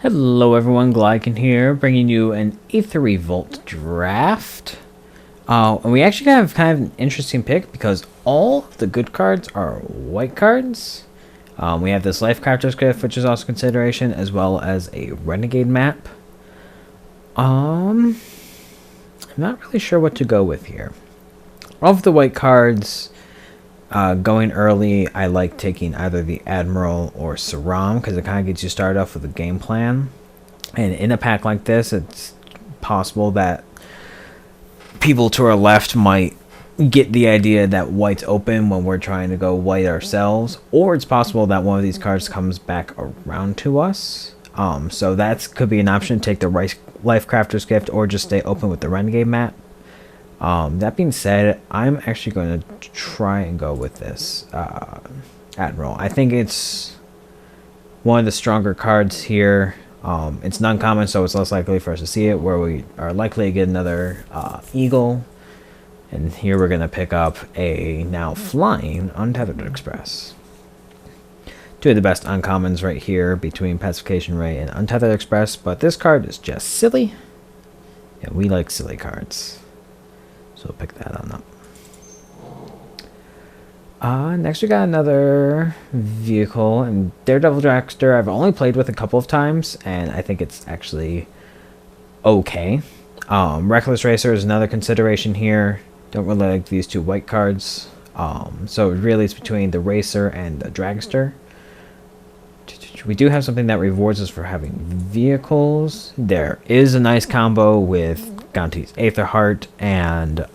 Hello everyone, Glieken here, bringing you an Aether Revolt draft. And we actually have kind of an interesting pick because all the good cards are white cards. We have this Life Crafter's Gift, which is also consideration, as well as a Renegade map. I'm not really sure what to go with here. Of the white cards, going early, I like taking either the Admiral or Saram because it kind of gets you started off with a game plan. And in a pack like this, it's possible that people to our left might get the idea that white's open when we're trying to go white ourselves, or it's possible that one of these cards comes back around to us. So that could be an option: take the Life Crafter's Gift, or just stay open with the Renegade map. That being said, I'm actually going to try and go with this Admiral. I think it's one of the stronger cards here. It's non-common, so it's less likely for us to see it, where we are likely to get another Eagle. And here we're going to pick up a now flying Untethered Express. Two of the best uncommons right here between Pacification Ray and Untethered Express, but this card is just silly, and we like silly cards. So pick that on up. Next we got another vehicle, and Daredevil Dragster I've only played with a couple of times, and I think it's actually okay. Reckless Racer is another consideration here. Don't really like these two white cards. So really it's between the Racer and the Dragster. We do have something that rewards us for having vehicles. There is a nice combo with Ganti's Aetherheart and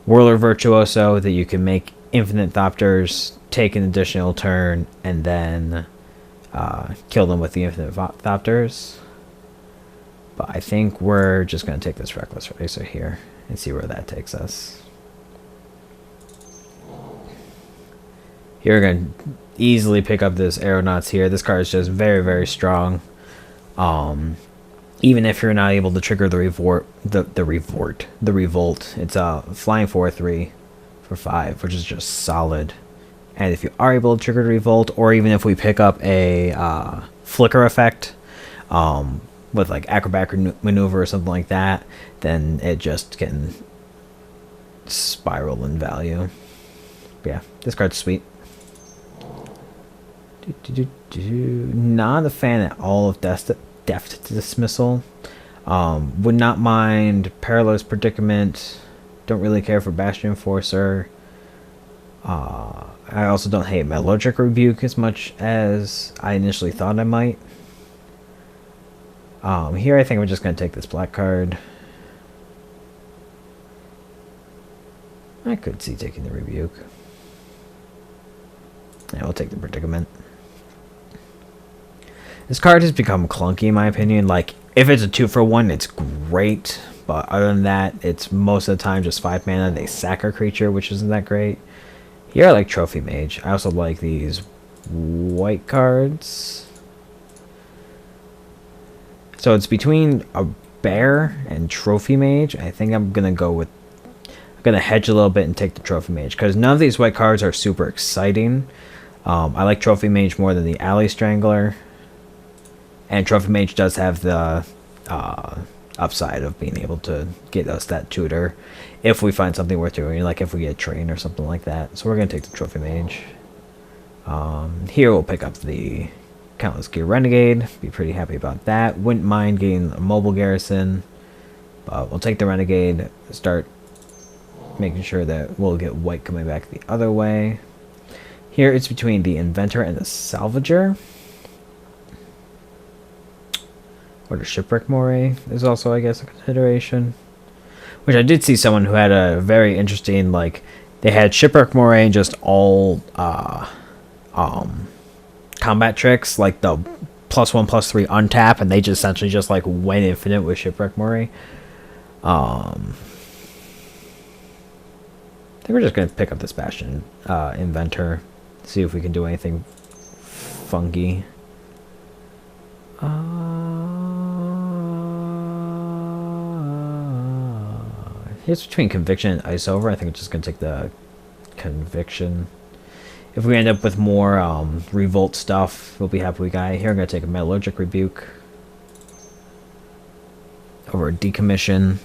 Whirler Virtuoso that you can make infinite Thopters, take an additional turn, and then kill them with the infinite Thopters. But I think we're just going to take this Reckless Racer here and see where that takes us. Here we're going to easily pick up this Aeronauts here. This card is just very, very strong. Even if you're not able to trigger the revolt, it's a flying 4/3 for 5, which is just solid. And if you are able to trigger the revolt, or even if we pick up a flicker effect, with like acrobatic maneuver or something like that, then it just can spiral in value. But yeah, this card's sweet. Not a fan at all of Deft Dismissal. Would not mind Perilous Predicament. Don't really care for Bastion Enforcer. I also don't hate Metallurgic Rebuke as much as I initially thought I might. Here I think we're just going to take this black card. I could see taking the Rebuke. Yeah, we'll take the Predicament. This card has become clunky in my opinion. Like, if it's a 2-for-1, it's great. But other than that, it's most of the time just 5 mana. They sack a creature, which isn't that great. Here I like Trophy Mage. I also like these white cards. So it's between a Bear and Trophy Mage. I think I'm going to hedge a little bit and take the Trophy Mage, because none of these white cards are super exciting. I like Trophy Mage more than the Alley Strangler. And Trophy Mage does have the upside of being able to get us that tutor if we find something worth doing, like if we get a train or something like that. So we're going to take the Trophy Mage. Here we'll pick up the Countless Gear Renegade. Be pretty happy about that. Wouldn't mind getting a mobile garrison. But we'll take the Renegade. Start making sure that we'll get white coming back the other way. Here it's between the Inventor and the Salvager. Or the Shipwreck Moray is also, I guess, a consideration. Which I did see someone who had a very interesting, like, they had Shipwreck Moray and just all combat tricks, like the +1/+3 untap, and they just essentially just like went infinite with Shipwreck Moray. I think we're just gonna pick up this Bastion Inventor, see if we can do anything funky. It's between Conviction and Ice Over. I think I'm just gonna take the Conviction. If we end up with more revolt stuff, we'll be happy we got it here. I'm going to take a metallurgic rebuke over a decommission.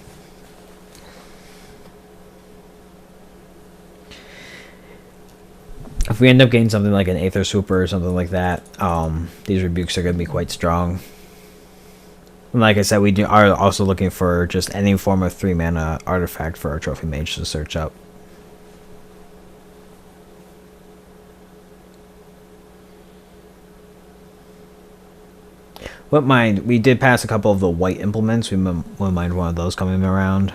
If we end up getting something like an Aether Super or something like that, these rebukes are going to be quite strong. And like I said, we are also looking for just any form of 3-mana artifact for our Trophy Mage to search up. Wouldn't mind, we did pass a couple of the white implements. We wouldn't mind one of those coming around.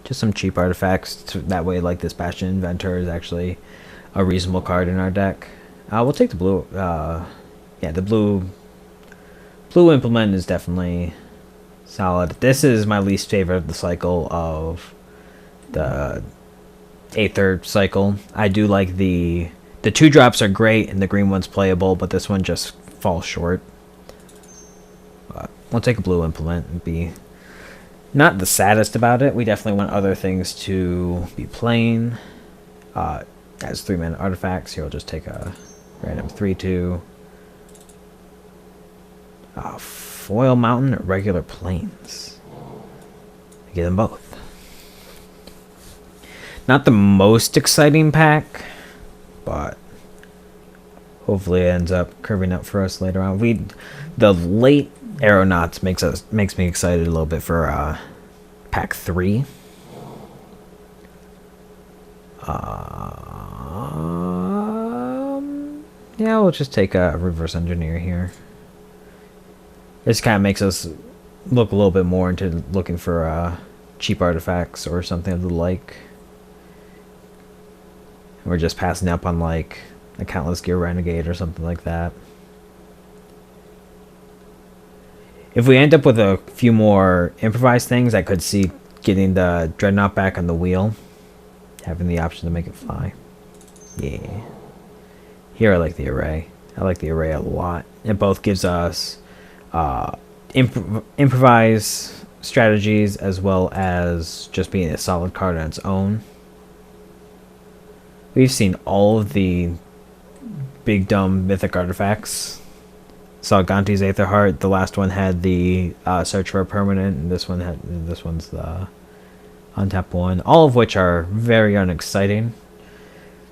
Just some cheap artifacts. That way, like this Bastion Inventor is actually a reasonable card in our deck. We'll take the blue. Yeah, the blue implement is definitely solid. This is my least favorite of the cycle of the Aether cycle. I do like the 2-drops are great and the green one's playable, but this one just falls short. But we'll take a blue implement and be not the saddest about it. We definitely want other things to be playing as 3-mana artifacts. Here we'll just take a random 3/2. Foil Mountain or regular Plains. Get them both. Not the most exciting pack, but hopefully it ends up curving up for us later on. The late Aeronauts makes me excited a little bit for pack 3. Yeah, we'll just take a Reverse Engineer here. This kind of makes us look a little bit more into looking for cheap artifacts or something of the like. We're just passing up on like a Countless Gear Renegade or something like that. If we end up with a few more improvised things, I could see getting the Dreadnought back on the wheel. Having the option to make it fly. Yeah. Here I like the array. I like the array a lot. It both gives us improvise strategies as well as just being a solid card on its own. We've seen all of the big dumb mythic artifacts. Saw Ganti's Aether Heart. The last one had the Search for a Permanent, and this one's the Untap one. All of which are very unexciting.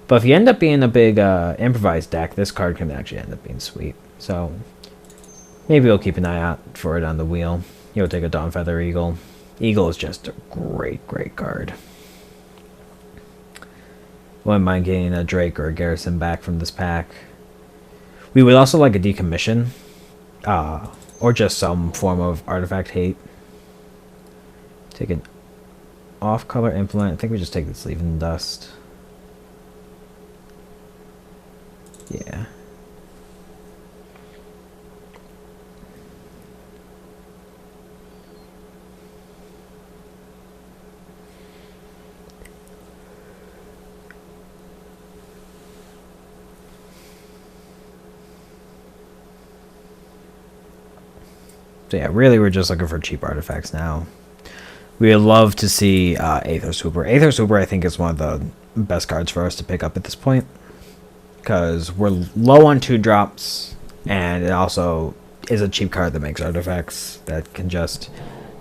But if you end up being a big improvised deck, this card can actually end up being sweet. So maybe we'll keep an eye out for it on the wheel. You'll take a Dawnfeather Eagle. Eagle is just a great card. Wouldn't mind getting a Drake or a Garrison back from this pack. We would also like a Decommission. Or just some form of artifact hate. Take an off-color implement. I think we just take the Sleeve in Dust. Yeah. So yeah, really we're just looking for cheap artifacts now. We would love to see Aether Super. Aether Super I think is one of the best cards for us to pick up at this point. Because we're low on 2-drops, and it also is a cheap card that makes artifacts that can just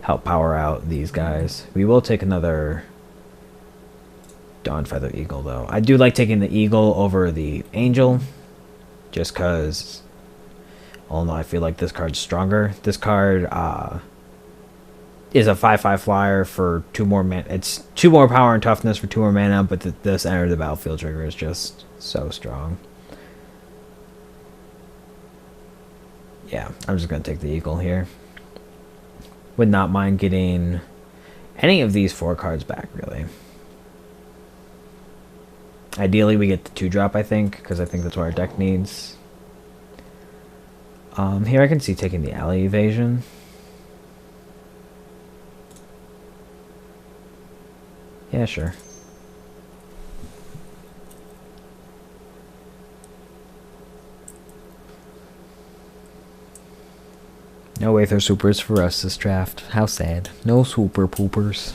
help power out these guys. We will take another Dawnfeather Eagle though. I do like taking the Eagle over the Angel, just because all in all, I feel like this card's stronger. This card is a 5/5 flyer for 2 more mana. It's 2 more power and toughness for 2 more mana, but this enter the battlefield trigger is just so strong. Yeah, I'm just going to take the Eagle here. Would not mind getting any of these 4 cards back, really. Ideally, we get the 2-drop, I think, because I think that's what our deck needs. Here I can see taking the Alley Evasion. Yeah, sure. No Aether Supers for us this draft. How sad. No Super Poopers.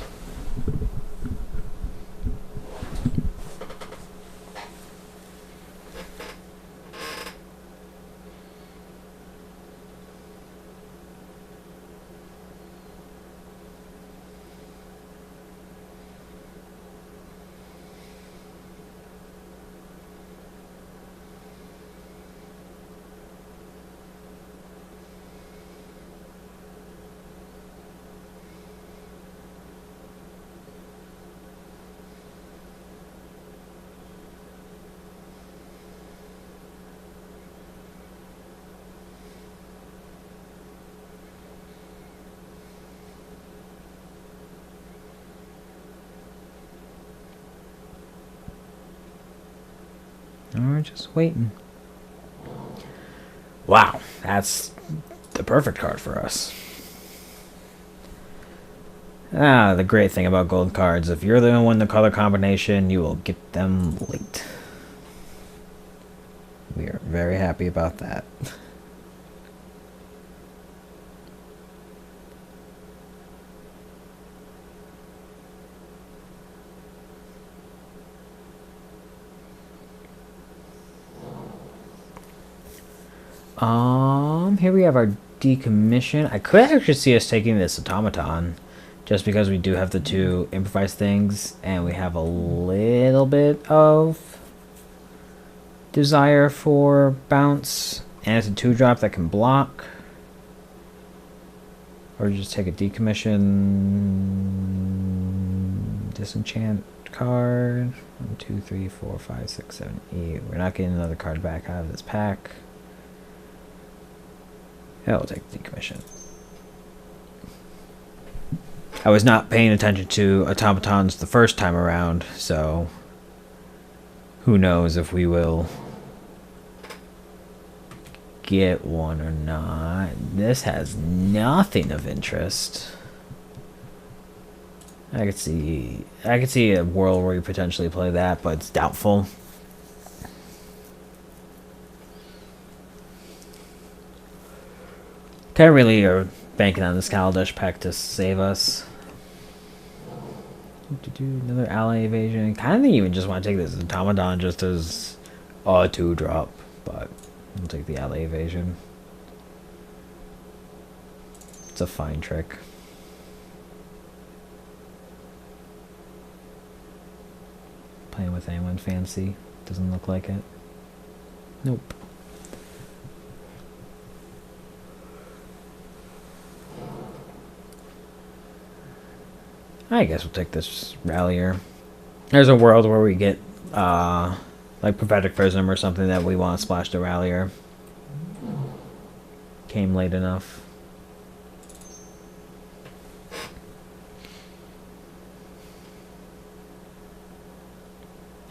And we're just waiting. Wow, that's the perfect card for us. Ah, the great thing about gold cards, if you're the one in the color combination, you will get them late. We are very happy about that. Here we have our decommission. I could actually see us taking this automaton, just because we do have the two improvised things, and we have a little bit of desire for bounce, and it's a 2-drop that can block. Or just take a decommission, disenchant card. 1, 2, 3, 4, 5, 6, 7, 8. We're not getting another card back out of this pack. Yeah, we'll take the decommission. I was not paying attention to automatons the first time around, so who knows if we will get one or not. This has nothing of interest. I could see a world where you potentially play that, but it's doubtful. Kind of really are banking on this Kaladesh pack to save us. Another ally evasion. Kind of even just want to take this automaton just as a 2-drop, but we'll take the ally evasion. It's a fine trick. Playing with anyone fancy. Doesn't look like it. Nope. I guess we'll take this Rallier. There's a world where we get like Prophetic Prism or something that we want to splash the Rallier. Came late enough.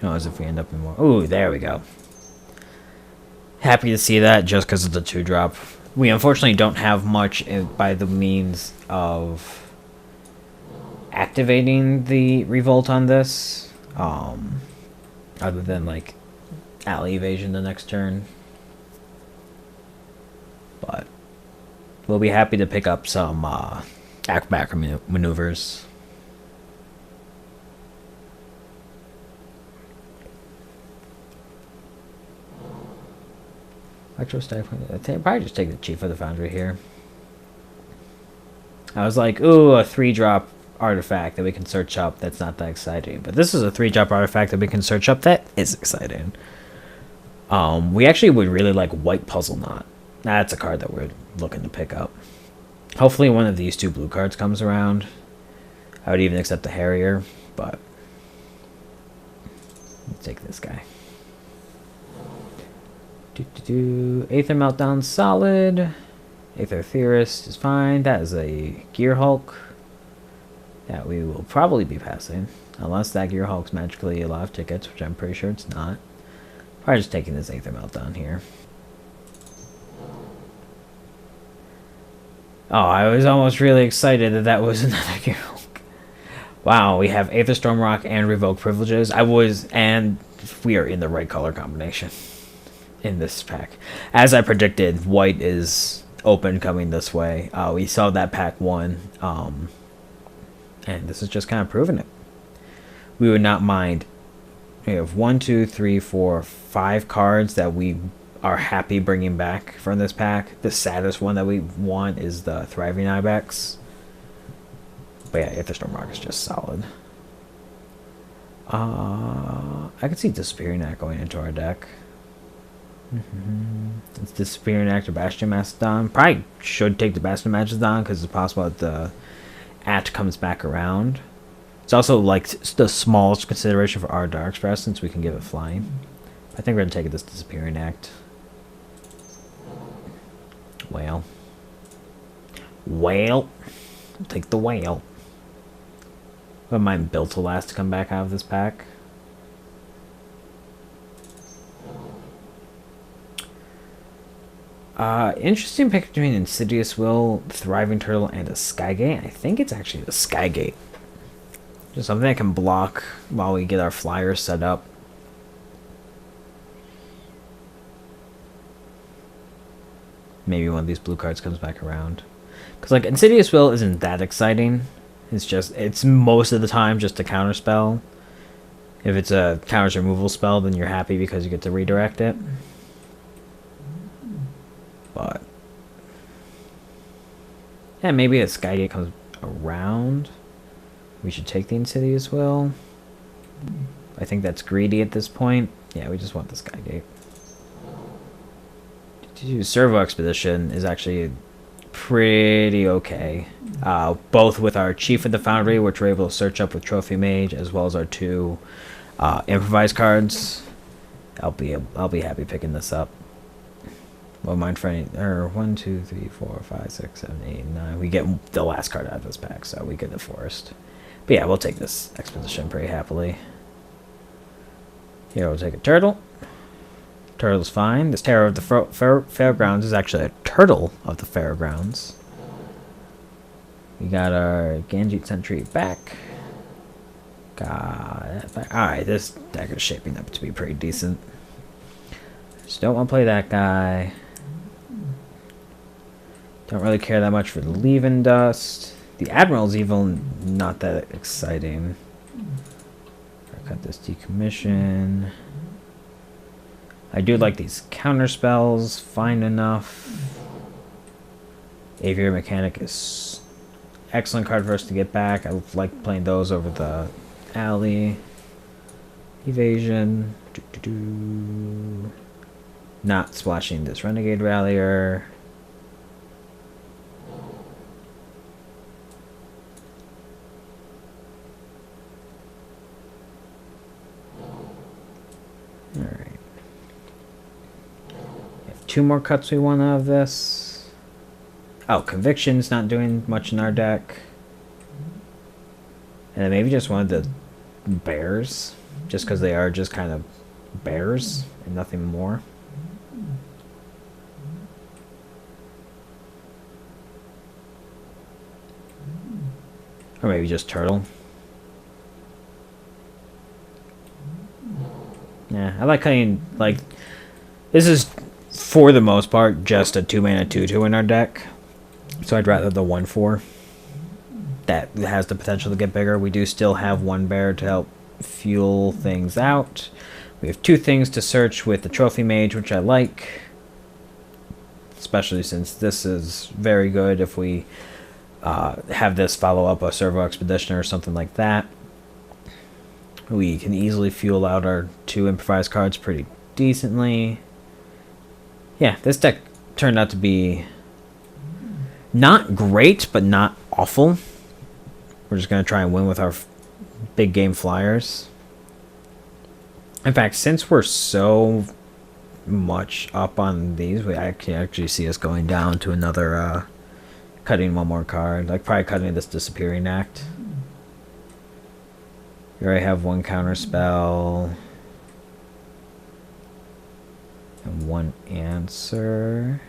Oh, as if we end up in more. Ooh, there we go. Happy to see that just because it's a 2-drop. We unfortunately don't have much by the means of activating the Revolt on this. Other than like ally evasion the next turn. But we'll be happy to pick up some acrobatic maneuvers. Electrostatic. Probably just take the Chief of the Foundry here. I was like, ooh, a 3-drop artifact that we can search up. That's not that exciting. But this is a 3-drop artifact that we can search up. That is exciting. We actually would really like White Puzzle Knot. That's a card that we're looking to pick up. Hopefully one of these 2 blue cards comes around. I would even accept the Harrier, but let's take this guy. Aether Meltdown solid. Aether Theorist is fine. That is a Gear Hulk that we will probably be passing. Unless that Gear Hulk's magically a lot of tickets, which I'm pretty sure it's not. Probably just taking this Aether Meltdown here. Oh, I was almost really excited that that was another Gear Hulk. Wow, we have Aether Stormrock and Revoke Privileges. And we are in the right color combination in this pack. As I predicted, white is open coming this way. We saw that pack 1, and this is just kind of proving it. We would not mind. We have 1, 2, 3, 4, 5 cards that we are happy bringing back from this pack. The saddest one that we want is the Thriving Ibex. But yeah, Aether Stormrock is just solid. I could see Disappearing Act going into our deck. It's Disappearing Act or Bastion Mastodon. Probably should take the Bastion Mastodon because it's possible that the Act comes back around. It's also like the smallest consideration for our Dark Express since we can give it flying. I think we're going to take this Disappearing Act. Whale. Whale. We'll take the whale. I wouldn't mind Built to Last to come back out of this pack. Interesting pick between Insidious Will, Thriving Turtle, and a Skygate. I think it's actually the Skygate. Just something that can block while we get our flyers set up. Maybe one of these blue cards comes back around. Because, like, Insidious Will isn't that exciting. It's most of the time just a counter spell. If it's a counters removal spell, then you're happy because you get to redirect it. But yeah, maybe a Skygate comes around. We should take the Insidious Will. I think that's greedy at this point. Yeah, we just want the Skygate. Servo Expedition is actually pretty okay. Both with our Chief of the Foundry, which we're able to search up with Trophy Mage, as well as our 2 improvised cards. I'll be happy picking this up. Well, mind for any, 1, 2, 3, 4, 5, 6, 7, 8, 9. We get the last card out of this pack, so we get the Forest. But yeah, we'll take this Expedition pretty happily. Here, we'll take a Turtle. Turtle's fine. This Terror of the Fairgrounds is actually a Turtle of the Fairgrounds. We got our Ganjit Sentry back. Alright, this deck is shaping up to be pretty decent. Just don't want to play that guy. Don't really care that much for the Leaving Dust. The Admiral's even not that exciting. I cut this Decommission. I do like these counter spells, fine enough. Aviary Mechanic is excellent card for us to get back. I like playing those over the Alley. Evasion. Not splashing this Renegade Rallier. Alright. We have 2 more cuts we want out of this. Oh, Conviction's not doing much in our deck. And then maybe just one of the bears. Just because they are just kind of bears and nothing more. Or maybe just Turtle. Yeah, I like cutting, like, this is, for the most part, just a 2-mana 2/2 in our deck. So I'd rather the 1/4. That has the potential to get bigger. We do still have 1 bear to help fuel things out. We have 2 things to search with the Trophy Mage, which I like. Especially since this is very good if we have this follow up a Servo Expedition or something like that. We can easily fuel out our 2 improvised cards pretty decently. Yeah, this deck turned out to be not great, but not awful. We're just going to try and win with our big game flyers. In fact, since we're so much up on these, I can actually see us going down to another, cutting 1 more card. Like, probably cutting this Disappearing Act. We already have 1 counter spell. And 1 answer.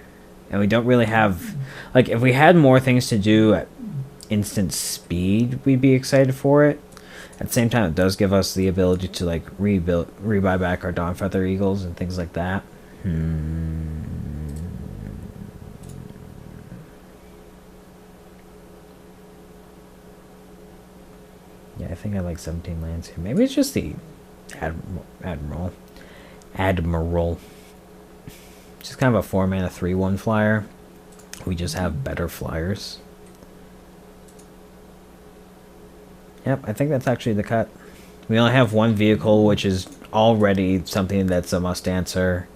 And we don't really have... Like, if we had more things to do at instant speed, we'd be excited for it. At the same time, it does give us the ability to, like, rebuy back our Dawnfeather Eagles and things like that. Yeah, I think I like 17 lands here. Maybe it's just the Admiral. Just kind of a 4-mana 3/1 flyer. We just have better flyers. Yep, I think that's actually the cut. We only have 1 vehicle, which is already something that's a must answer.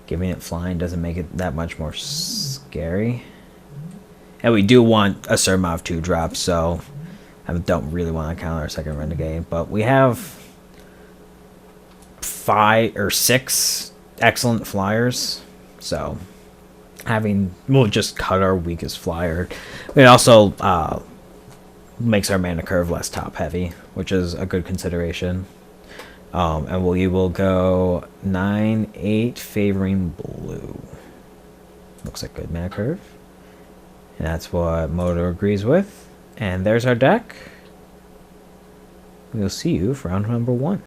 Giving it flying doesn't make it that much more scary. And we do want a certain amount of 2 drops, so I don't really want to counter our second Renegade. But we have 5 or 6 excellent flyers, so we'll just cut our weakest flyer. It also makes our mana curve less top heavy, which is a good consideration. And we will go 9/8 favoring blue. Looks like good mana curve. And that's what Moto agrees with. And there's our deck. We'll see you for round number 1.